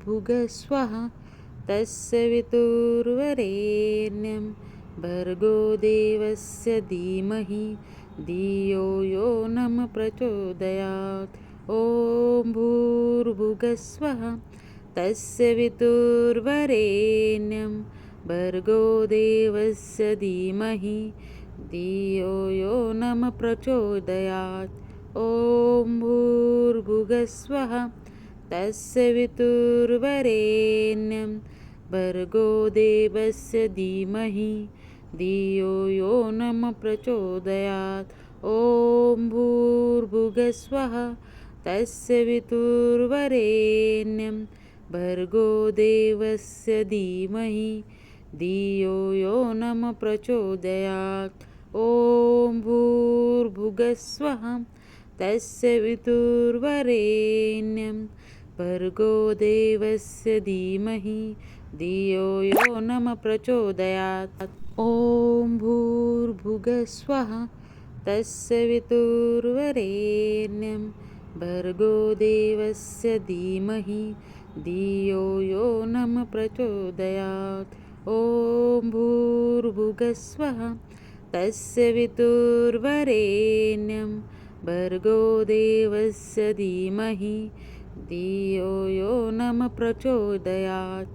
भूर्भुवस्वः तस्य वितुर्वरेण्यं भर्गो देवस्य धीमहि धियो यो नः प्रचोदयात्। ॐ भूर्भुवस्वः तस्य वितुर्वरेण्यं भर्गो देवस्य धीमहि धियो यो नः प्रचोदयात्। ॐ भूर्भुवस्वः तस्य वितुर्वरेण्यं भर्गो देवस्य धीमहि धियो यो नः प्रचोदयात्। ॐ भूर्भुवस्वः तस्य वितुर्वरेण्यं भर्गो देवस्य धीमहि धियो यो नः प्रचोदयात्। ॐ भूर्भुवस्वः तस्य वितुर्वरेण्यं भर्गो देवस्य धीमहि धियो यो नः प्रचोदयात्। ॐ भूर्भुवस्वः तस्य वितुर्वरेण्यं भर्गो देवस्य धीमहि धियो यो नः प्रचोदयात्। ॐ भूर्भुवस्वः तस्य वितुर्वरेण्यं भर्गो देवस्य धीमहि धियो यो नः प्रचोदयात्।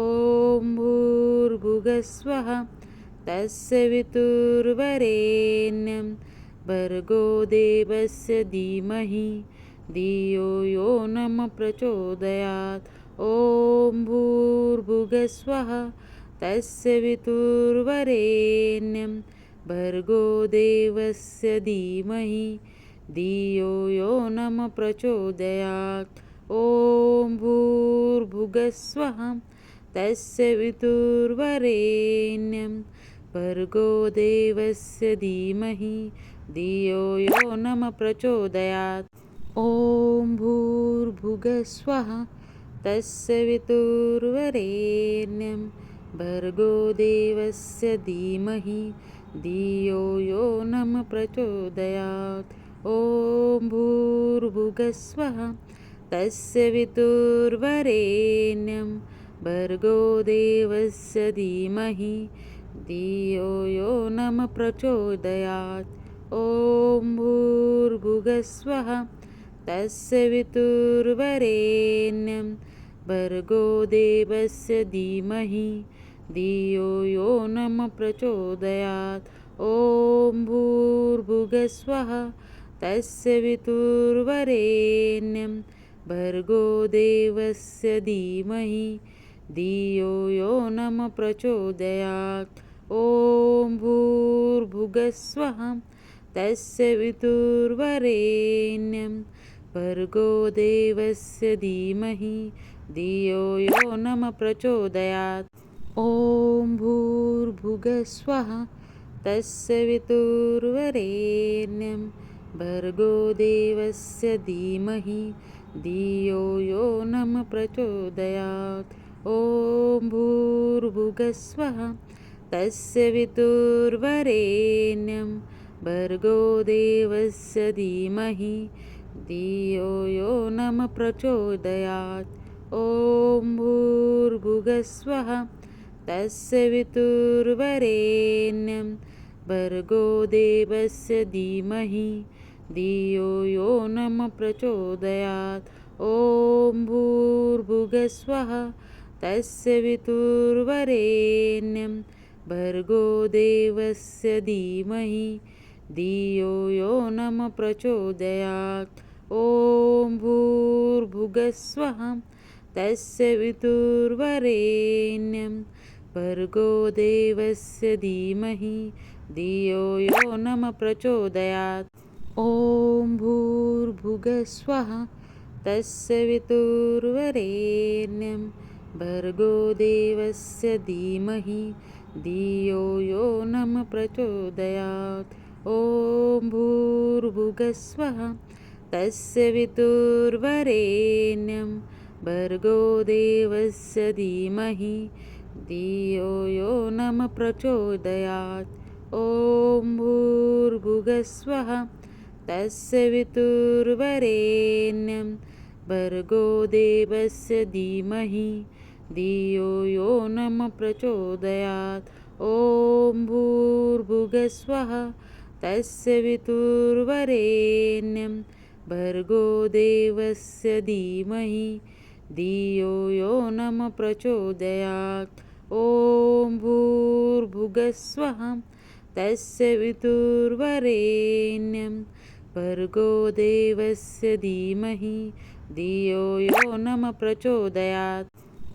ॐ भूर्भुवस्वः तस्य वितुर्वरेण्यं भर्गो देवस्य धीमहि धियो यो नः प्रचोदयात्। ॐ भूर्भुवस्वः तस्य वितुर्वरेण्यं भर्गो देवस्य धीमहि धियो यो नः प्रचोदयात्। ॐ भूर्भुवस्वः तस्य वितुर्वरेण्यं भर्गो देवस्य धीमहि धियो यो नः प्रचोदयात्। ॐ भूर्भुवस्वः तस्य वितुर्वरेण्यं भर्गो देवस्य धीमहि धियो यो नः प्रचोदयात्। ॐ भूर्भुवस्वः तस्य वितुर्वरेण्यं भर्गो देवस्य धीमहि धियो यो नः प्रचोदयात्। ॐ भूर्भुवस्वः तस्य वितुर्वरेण्यं भर्गो देवस्य धीमहि धियो यो नः प्रचोदयात्। ॐ भूर्भुवस्वः तस्य वितुर्वरेण्यं भर्गो देवस्य धीमहि धियो यो नः प्रचोदयात्। ॐ भूर्भुवस्वः तस्य वितुर्वरेण्यं भर्गो देवस्य धीमहि धियो यो नः प्रचोदयात्। ॐ भूर्भुवस्वः तस्य वितुर्वरेण्यं भर्गो देवस्य धीमहि धियो यो नः प्रचोदयात्। ॐ भूर्भुवस्वः तस्य वितुर्वरेण्यं भर्गो देवस्य धीमहि धियो यो नः प्रचोदयात्। ॐ भूर्भुवस्वः तस्य वितुर्वरेण्यं भर्गो देवस्य धीमहि धियो यो नः प्रचोदयात्। ॐ भूर्भुवस्वः तस्य वितुर्वरेण्यं भर्गो देवस्य धीमहि धियो यो नः प्रचोदयात्। ॐ भूर्भुवस्वः तस्य वितुर्वरेण्यं भर्गो देवस्य धीमहि धियो यो नः प्रचोदयात्। ॐ भूर्भुवस्वः तस्य वितुर्वरेण्यं भर्गो देवस्य धीमहि धियो यो नः प्रचोदयात्। ॐ भूर्भुवस्वः तस्य वितुर्वरेण्यं भर्गो देवस्य धीमहि धियो यो नः प्रचोदयात्। ॐ भूर्भुवस्वः तस्य वितुर्वरेण्यं भर्गो देवस्य धीमहि धियो यो नः प्रचोदयात्। ॐ भूर्भुवस्सुवः तस्य वितुर्वरेण्यं भर्गो देवस्य धीमहि धियो यो नः प्रचोदयात्। ॐ भूर्भुवस्सुवः तस्य वितुर्वरेण्यं भर्गो देवस्य धीमहि धियो यो नः प्रचोदयात्।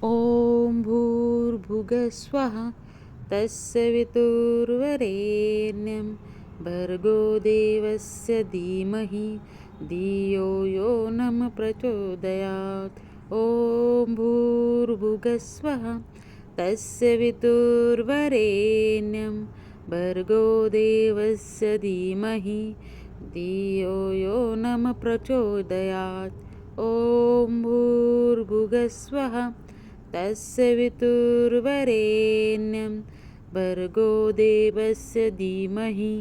ॐ भूर्भुवस्सुवः तस्य वितुर्वरेण्यं भर्गो देवस्य धीमहि धियो यो नः प्रचोदयात्। ॐ भूर्भुवस्सुवः तस्य वितुर्वरेण्यं भर्गो देवस्य धीमहि धियो यो नः प्रचोदयात्। ॐ भूर्भुवस्सुवः तस्य वितुर्वरेण्यं भर्गो देवस्य धीमहि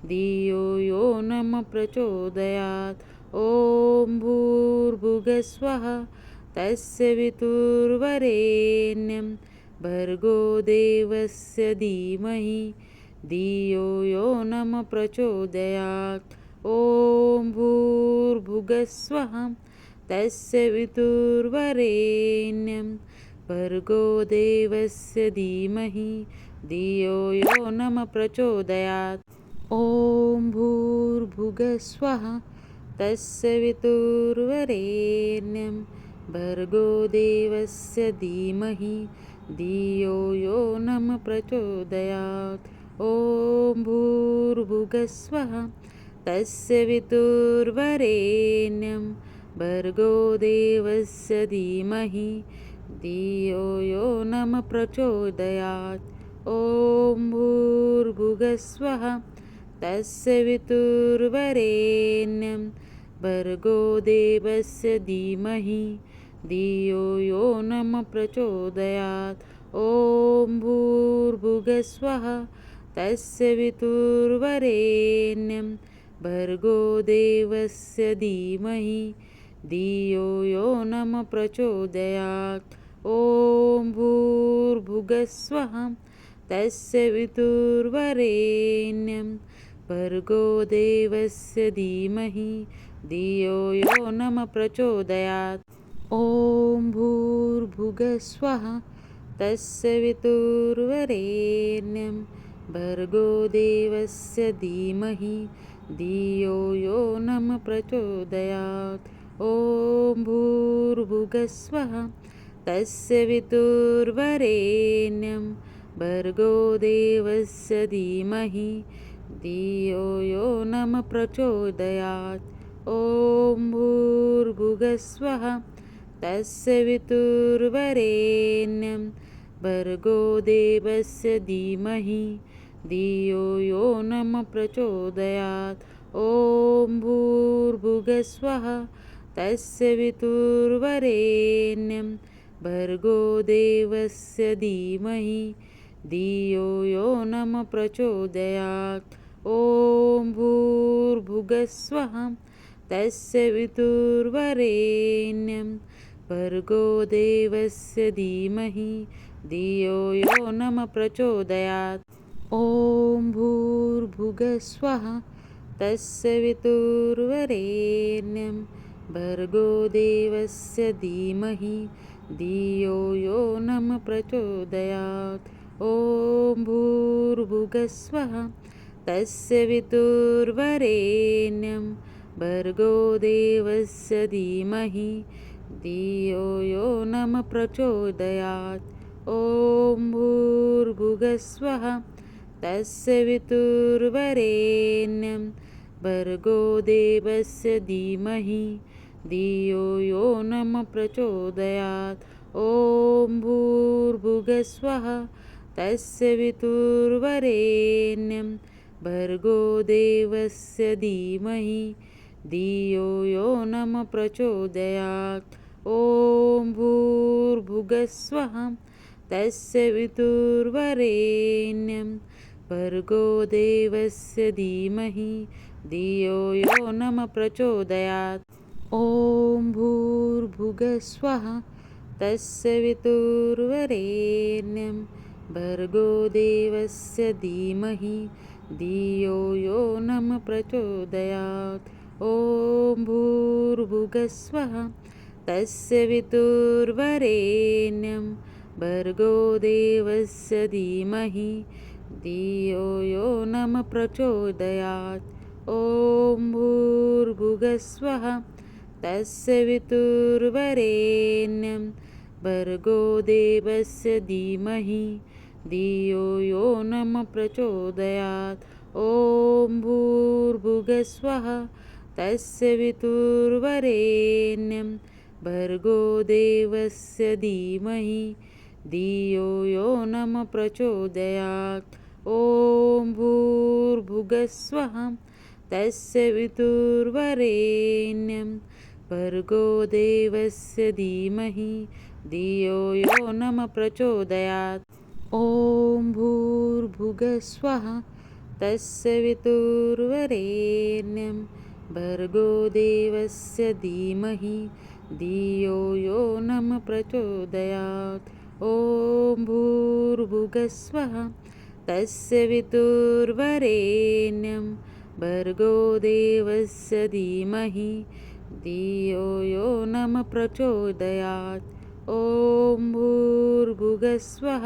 धियो यो नः प्रचोदयात्। ॐ भूर्भुवस्सुवः तस्य वितुर्वरेण्यं भर्गो देवस्य धीमहि धियो यो नः प्रचोदयात्। ॐ भूर्भुवस्सुवः तस्य वितुर्वरेण्यं भर्गो देवस्य धीमहि धियो यो नः प्रचोदयात्। ॐ भूर्भुवस्सुवः तस्य वितुर्वरेण्यं भर्गो देवस्य धीमहि धियो यो नः प्रचोदयात्। ॐ भूर्भुवस्सुवः तस्य वितुर्वरेण्यं भर्गो देवस्य धीमहि धियो यो नः प्रचोदयात्। ॐ भूर्भुवस्सुवः तस्य वितुर्वरेण्यं भर्गो देवस्य धीमहि धियो यो नः प्रचोदयात्। ॐ भूर्भुवस्सुवः तस्य वितुर्वरेण्यं भर्गो देवस्य धीमहि धियो यो नः प्रचोदयात्। ॐ भूर्भुवस्सुवः तस्य वितुर्वरेण्यं भर्गो देवस्य धीमहि धियो यो नः प्रचोदयात्। ॐ भूर्भुवस्सुवः तस्य वितुर्वरेण्यं भर्गो देवस्य धीमहि धियो यो नः प्रचोदयात्। ॐ भूर्भुवस्सुवः तस्य वितुर्वरेण्यं भर्गो देवस्य धीमहि धियो यो नः प्रचोदयात्। ॐ भूर्भुवस्सुवः तस्य वितुर्वरेण्यं भर्गो देवस्य धीमहि धियो यो नः प्रचोदयात्। ॐ भूर्भुवस्सुवः तस्य वितुर्वरेण्यं भर्गो देवस्य धीमहि धियो यो नः प्रचोदयात्। ॐ भूर्भुवस्सुवः तस्य वितुर्वरेण्यं भर्गो देवस्य धीमहि धियो यो नः प्रचोदयात्। ॐ भूर्भुवस्सुवः तस्य वितुर्वरेण्यं भर्गो देवस्य धीमहि धियो यो नः प्रचोदयात्। ॐ भूर्भुवस्सुवः तस्य वितुर्वरेण्यं भर्गो देवस्य धीमहि धियो यो नः प्रचोदयात्। ॐ भूर्भुवस्सुवः तस्य वितुर्वरेण्यं भर्गो देवस्य धीमहि धियो यो नः प्रचोदयात्। ॐ भूर्भुवस्सुवः तस्य वितुर्वरेण्यं भर्गो देवस्य धीमहि धियो यो नः प्रचोदयात्। ॐ भूर्भुवस्सुवः तस्य वितुर्वरेण्यं भर्गो देवस्य धीमहि धियो यो नः प्रचोदयात्। ॐ भूर्भुवस्वः तस्य वितुर्वरेण्यं भर्गो देवस्य धीमहि धियो यो नः प्रचोदयात्। ॐ भूर्भुवस्वः तस्य वितुर्वरेण्यं भर्गो देवस्य धीमहि धियो यो नः प्रचोदयात्। ॐ भूर्भुवस्वः तस्य वितुर्वरेण्यं भर्गो देवस्य धीमहि धियो यो नः प्रचोदयात्। ॐ भूर्भुवस्वः तस्य वितुर्वरेण्यं भर्गो देवस्य धीमहि धियो यो नः प्रचोदयात्। ॐ भूर्भुवस्वः तस्य वितुर्वरेण्यं भर्गो देवस्य धीमहि धियो यो नः प्रचोदयात्। ॐ भूर्भुवस्वः तस्य वितुर्वरेण्यं भर्गो देवस्य धीमहि धियो यो नः प्रचोदयात्। ॐ भूर्भुवस्वः तस्य वितुर्वरेण्यं भर्गो देवस्य धीमहि धियो यो नः प्रचोदयात्। ॐ भूर्भुवस्वः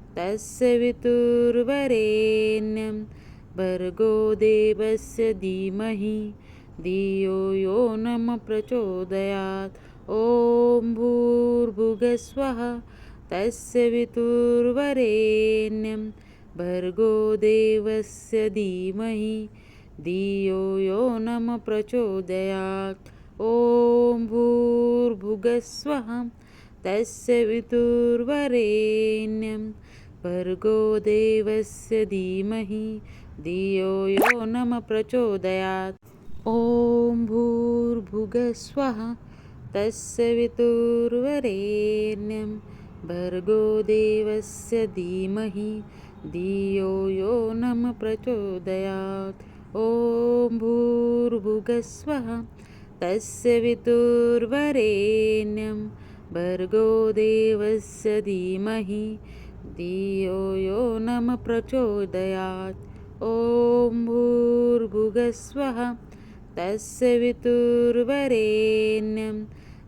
तस्य वितुर्वरेण्यं भर्गो देवस्य धीमहि धियो यो नः प्रचोदयात्। ॐ भूर्भुवस्वः तस्य वितुर्वरेण्यं भर्गो देवस्य धीमहि धियो यो नः प्रचोदयात्। ॐ भूर्भुवस्वः तस्य वितुर्वरेण्यं भर्गो देवस्य धीमहि धियो यो नः प्रचोदयात्। ॐ भूर्भुवस्वः तस्य वितुर्वरेण्यं भर्गो देवस्य धीमहि धियो यो नः प्रचोदयात्। ॐ भूर्भुवस्वः तस्य वितुर्वरेण्यं भर्गो देवस्य धीमहि धियो यो नः प्रचोदयात्। ॐ भूर्भुवस्वः तस्य वितुर्वरेण्यं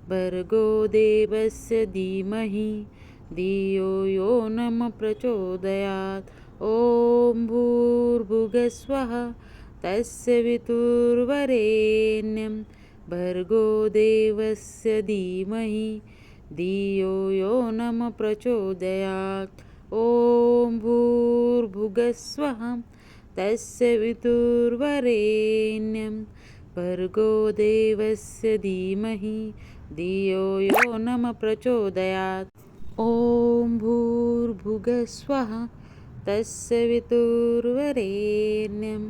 भर्गो देवस्य धीमहि धियो यो नः प्रचोदयात्। ॐ भूर्भुवस्वः तस्य वितुर्वरेण्यं भर्गो देवस्य धीमहि धियो यो नः प्रचोदयात्। ॐ भूर्भुवस्वः तस्य वितुर्वरेण्यं भर्गो देवस्य धीमहि धियो यो नः प्रचोदयात्। ॐ भूर्भुवस्वः तस्य वितुर्वरेण्यं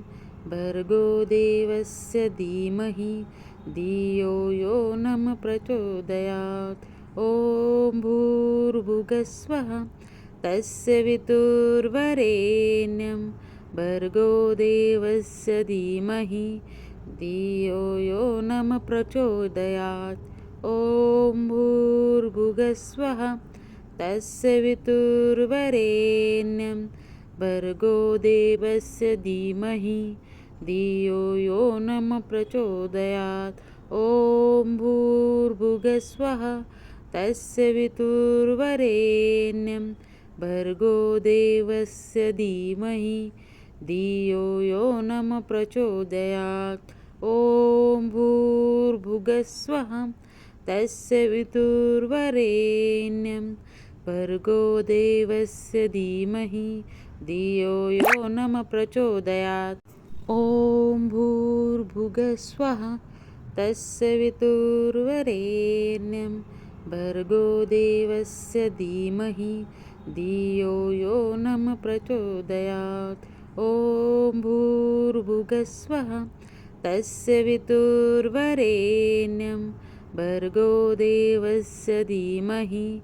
भर्गो देवस्य धीमहि धियो यो नः प्रचोदयात्। ॐ भूर्भुवस्वः तस्य वितुर्वरेण्यं भर्गो देवस्य धीमहि धियो यो नः प्रचोदयात्। ॐ भूर्भुवस्वः तस्य वितुर्वरेण्यं भर्गो देवस्य धीमहि धियो यो नः प्रचोदयात्। ॐ भूर्भुवस्वः तस्य वितुर्वरेण्यं भर्गो देवस्य धीमहि धियो यो नः प्रचोदयात्। ॐ भूर्भुवस्वः तस्य वितुर्वरेण्यं भर्गो देवस्य धीमहि धियो यो नः प्रचोदयात्। ॐ भूर्भुवस्वः तस्य वितुर्वरेण्यं भर्गो देवस्य धीमहि धियो यो नः प्रचोदयात्। ॐ भूर्भुवस्वः तस्य वितुर्वरेण्यं भर्गो देवस्य धीमहि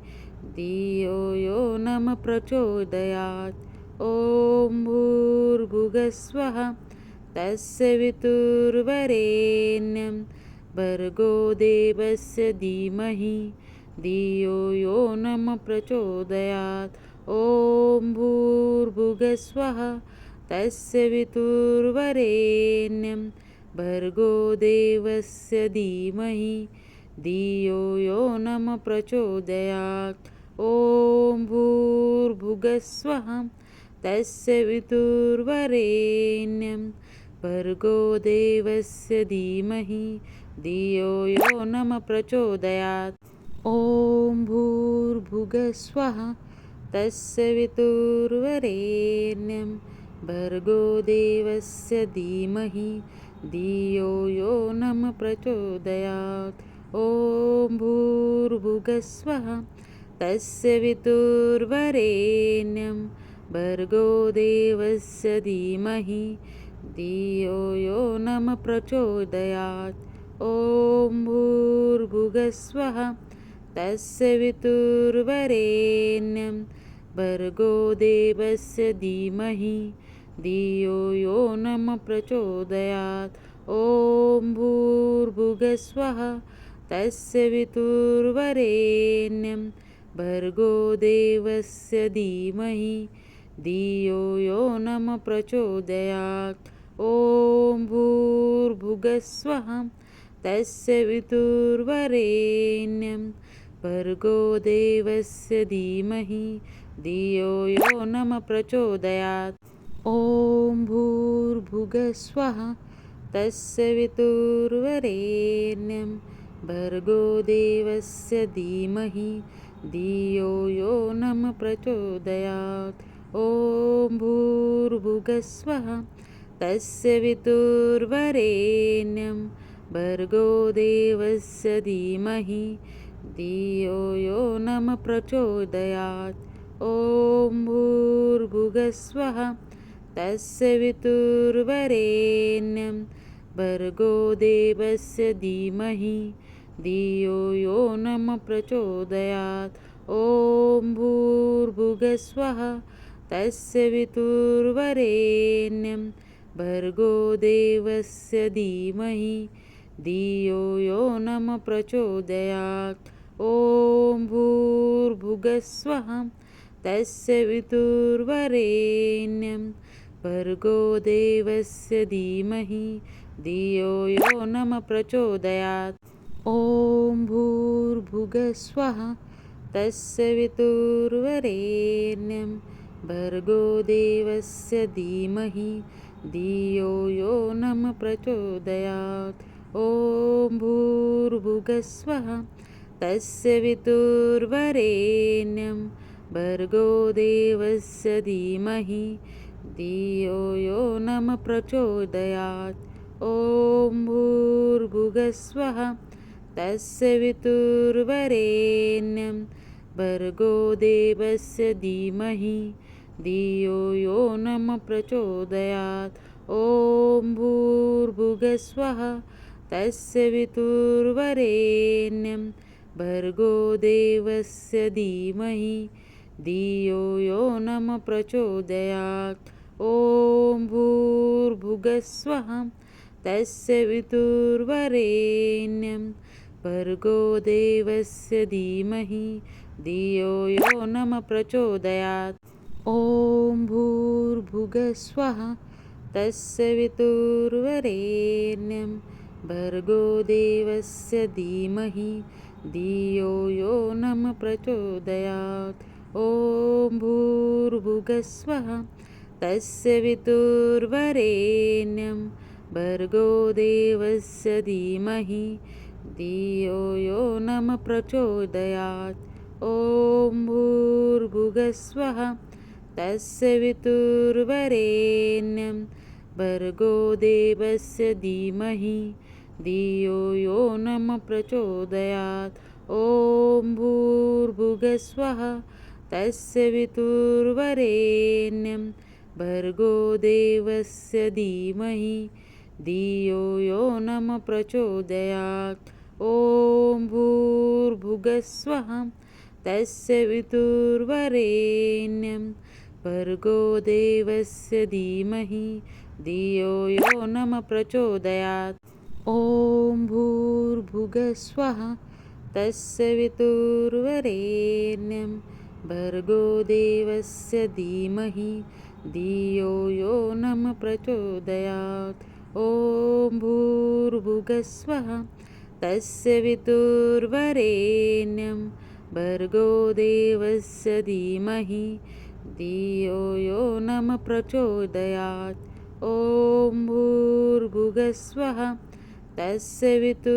धियो यो नः प्रचोदयात्। ॐ भूर्भुवस्वः तस्य वितुर्वरेण्यं भर्गो देवस्य धीमहि धियो यो नमः प्रचोदयात्। ॐ भूर्भुवस्सुवः तस्य वितुर्वरेण्यं भर्गो देवस्य धीमहि धियो यो नमः प्रचोदयात्। ॐ भूर्भुवस्सुवः तस्य वितुर्वरेण्यं भर्गो देवस्य धीमहि धियो यो नमः प्रचोदयात्। ॐ भूर्भुवस्सुवः तस्य वितुर्वरेण्यं भर्गो देवस्य धीमहि धियो यो नमः प्रचोदयात्। ॐ भूर्भुवस्सुवः तस्य वितुर्वरेण्यं भर्गो देवस्य धीमहि धियो यो नमः प्रचोदयात्। ॐ भूर्भुवस्सुवः तस्य वितुर्वरेण्यं भर्गो देवस्य धीमहि धियो यो नमः प्रचोदयात्। ॐ भूर्भुवस्सुवः तस्य वितुर्वरेण्यं भर्गो देवस्य धीमहि धियो यो नमः प्रचोदयात्। ॐ भूर्भुवस्सुवः तस्य वितुर्वरेण्यं भर्गो देवस्य धीमहि धियो यो नमः प्रचोदयात्। ॐ भूर्भुवस्सुवः तस्य वितुर्वरेण्यं भर्गो देवस्य धीमहि धियो यो नमः प्रचोदयात्। ॐ भूर्भुवस्सुवः तस्य वितुर्वरेण्यं भर्गो देवस्य धीमहि धियो यो नमः प्रचोदयात्। ॐ भूर्भुवस्सुवः तस्य वितुर्वरेण्यं भर्गो देवस्य धीमहि धियो यो नमः प्रचोदयात्। ॐ भूर्भुवस्सुवः तस्य वितुर्वरेण्यं भर्गो देवस्य धीमहि धियो यो नमः प्रचोदयात्। ॐ भूर्भुवस्सुवः तस्य वितुर्वरेण्यं भर्गो देवस्य धीमहि धियो यो नमः प्रचोदयात्। ॐ भूर्भुवस्सुवः तस्य वितुर्वरेण्यं भर्गो देवस्य धीमहि धियो यो नमः प्रचोदयात्। ॐ भूर्भुवस्सुवः तस्य वितुर्वरेण्यं भर्गो देवस्य धीमहि धियो यो नमः प्रचोदयात्। ॐ भूर्भुवस्सुवः तस्य वितुर्वरेण्यं भर्गो देवस्य धीमहि धियो यो नमः प्रचोदयात्। ॐ भूर्भुवस्सुवः तस्य वितुर्वरेण्यं भर्गो देवस्य धीमहि धियो यो नमः प्रचोदयात्। ॐ भूर्भुवस्सुवः तस्य वितुर्वरेण्यं भर्गो देवस्य धीमहि धियो यो नमः प्रचोदयात्। ॐ भूर्भुवस्सुवः तस्य वितुर्वरेण्यं भर्गो देवस्य धीमहि धियो यो नमः प्रचोदयात्। ॐ भूर्भुवस्सुवः तस्य वितुर्वरेण्यं भर्गो देवस्य धीमहि धियो यो नमः प्रचोदयात्। ॐ भूर्भुवस्सुवः तस्य वितुर्वरेण्यं भर्गो देवस्य धीमहि धियो यो नमः प्रचोदयात्। ॐ भूर्भुवस्सुवः तस्य वितुर्वरेण्यं भर्गो देवस्य धीमहि धियो यो नमः प्रचोदयात्। ॐ भूर्भुवस्सुवः तस्य वितुर्वरेण्यं भर्गो देवस्य धीमहि धियो यो नमः प्रचोदयात्। ॐ भूर्भुवस्वः तत्सवितुर्वरेण्यं भर्गो देवस्य धीमहि धियो यो नः प्रचोदयात्। ॐ भूर्भुवस्वः तत्सवितुर्वरेण्यं भर्गो देवस्य धीमहि धियो यो नः प्रचोदयात्। ॐ भूर्भुवस्वः तत्सवितुर्वरेण्यं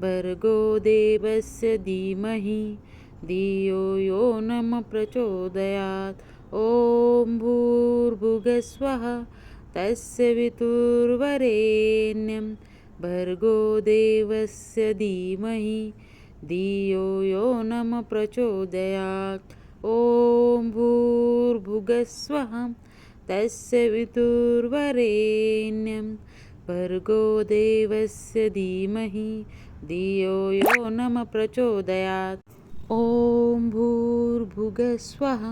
भर्गो देवस्य धीमहि धियो यो नः प्रचोदयात्। ॐ भूर्भुवस्वः तत्सवितुर्वरेण्यं भर्गो देवस्य धीमहि धियो यो नः प्रचोदयात्। ॐ भूर्भुवस्वः तत्सवितुर्वरेण्यं भर्गो देवस्य धीमहि धियो यो नः प्रचोदयात्। ॐ भूर्भुवस्वः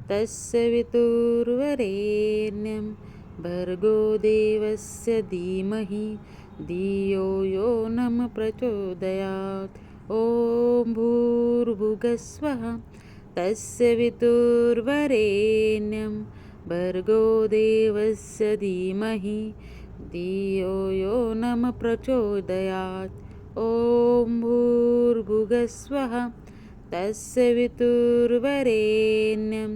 तत्सवितुर्वरेण्यं भर्गो देवस्य धीमहि धियो यो नः प्रचोदयात्। ॐ भूर्भुवस्वः तत्सवितुर्वरेण्यं भर्गो देवस्य धीमहि धियो यो नः प्रचोदयात्। ॐ भूर्भुवस्वः तत्सवितुर्वरेण्यं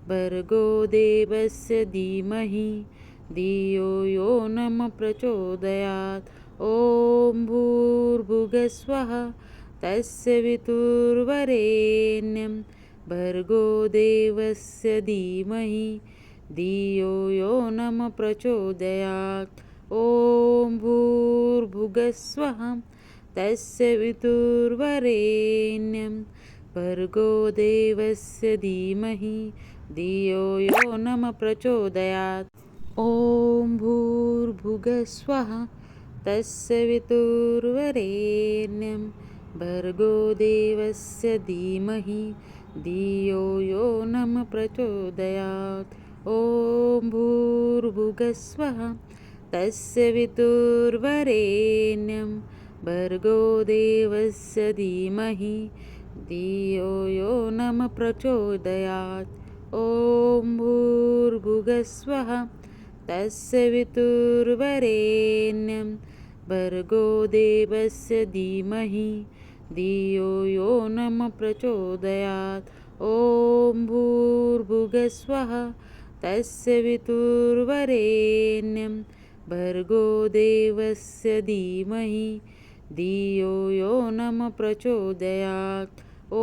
भर्गो देवस्य धीमहि धियो यो नः प्रचोदयात्। ॐ भूर्भुवस्वः तत्सवितुर्वरेण्यं भर्गो देवस्य धीमहि धियो यो नः प्रचोदयात्। ॐ भूर्भुवस्वः तत्सवितुर्वरेण्यं भर्गो देवस्य धीमहि धियो यो नः प्रचोदयात्। ॐ भूर्भुवस्वः तत्सवितुर्वरेण्यं भर्गो देवस्य धीमहि धियो यो नः प्रचोदयात्। ॐ भूर्भुवस्वः तत्सवितुर्वरेण्यं भर्गो देवस्य धीमहि धियो यो नः प्रचोदयात्। ॐ भूर्भुवस्वः तत्सवितुर्वरेण्यं भर्गो देवस्य धीमहि धियो यो नः प्रचोदयात्। ॐ भूर्भुवस्वः तत्सवितुर्वरेण्यं भर्गो देवस्य धीमहि धियो यो नः प्रचोदयात्। ॐ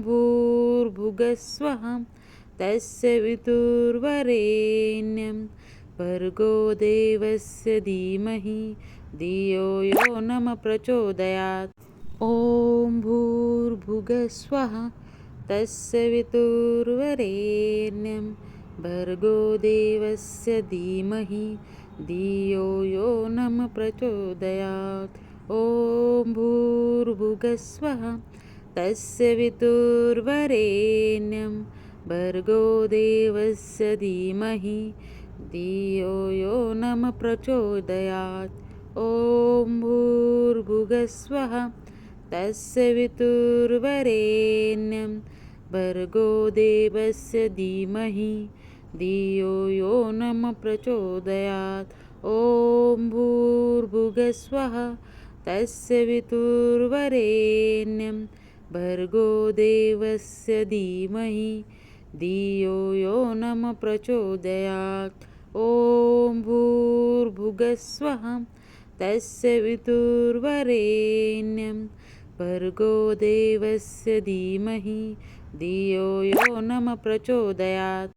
भूर्भुवस्वः तत्सवितुर्वरेण्यं भर्गो देवस्य धीमहि धियो यो नः प्रचोदयात्। ॐ भूर्भुवस्वः तत्सवितुर्वरेण्यं भर्गो देवस्य धीमहि धियो यो नः प्रचोदयात्। ॐ भूर्भुवस्वः तत्सवितुर्वरेण्यं भर्गो देवस्य धीमहि धियो यो नः प्रचोदयात्। ॐ भूर्भुवस्वः तत्सवितुर्वरेण्यं भर्गो देवस्य धीमहि धियो यो नः प्रचोदयात्। ॐ भूर्भुवस्वः तत्सवितुर्वरेण्यं भर्गो देवस्य धीमहि धियो यो नः प्रचोदयात्। ॐ भूर्भुवस्वः तत्सवितुर्वरेण्यं भर्गो देवस्य धीमहि धियो यो नः प्रचोदयात्।